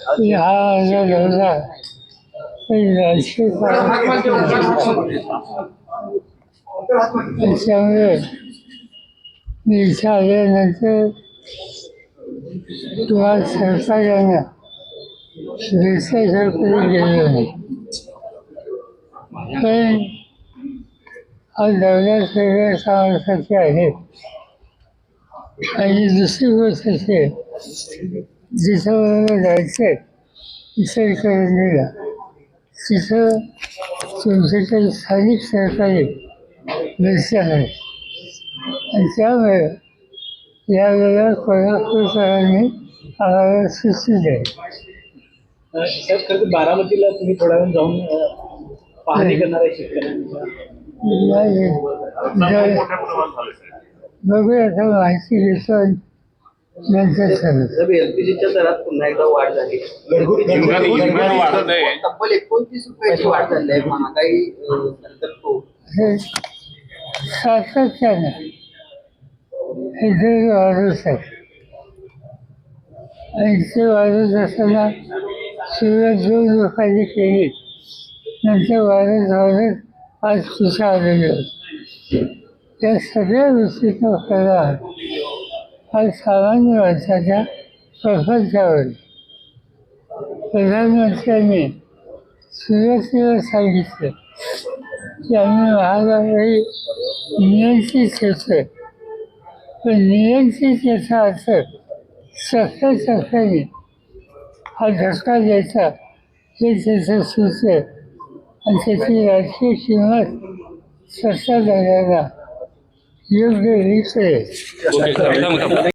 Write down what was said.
की हा आजार होता राजकीय त्याच्यामुळे मी इथं आल्यानंतर तुम्हाला सरकारनं भेटायचं कधी गेलो नाही. पण हा दौरा सगळ्या समाजासाठी आहे. आणि दुसरी गोष्ट अशी आहे, जिथं मला जायचं आहे इचलकरंजीला, तिथं तुमचे काही स्थानिक सरकारी दर्शन आहे. आणि त्यामुळे यावेळेला कोल्हापूरकरांनी आम्हाला सुट्टी द्यावी. साहेब, खरं तर बारामतीला तुम्ही थोड्या वेळ जाऊन पाहणी करणार आहे शेतकऱ्यांच्या. बघूया आता माहिती घेतो नंतर सांगतो. एलपीजीच्या दरात पुन्हा एकदा वाढ झाली. तब्बल 29 रुपयाची वाढ झाली आहे. महागाई नंतर तो हे सातत्यानं हे दर वाढत आहे. आणि ते वाढत असताना सुरुवात 2 रुपयाची केली, नंतर वाढत आज कुठं आलेले होते. या सगळ्या गोष्टीचा परिणाम हा सामान्य माणसाच्या प्रपंचावर. प्रधानमंत्र्यांनी सुरुवातीला सांगितलं की आम्ही महागाई नियंत्रित करतोय, पण नियंत्रित याचा अर्थ टप्प्याटप्प्याने हा झटका द्यायचा हे त्याचं सूत्र. आणि त्याची राजकीय किंमत सत्ताधाऱ्यांना योग्य रीत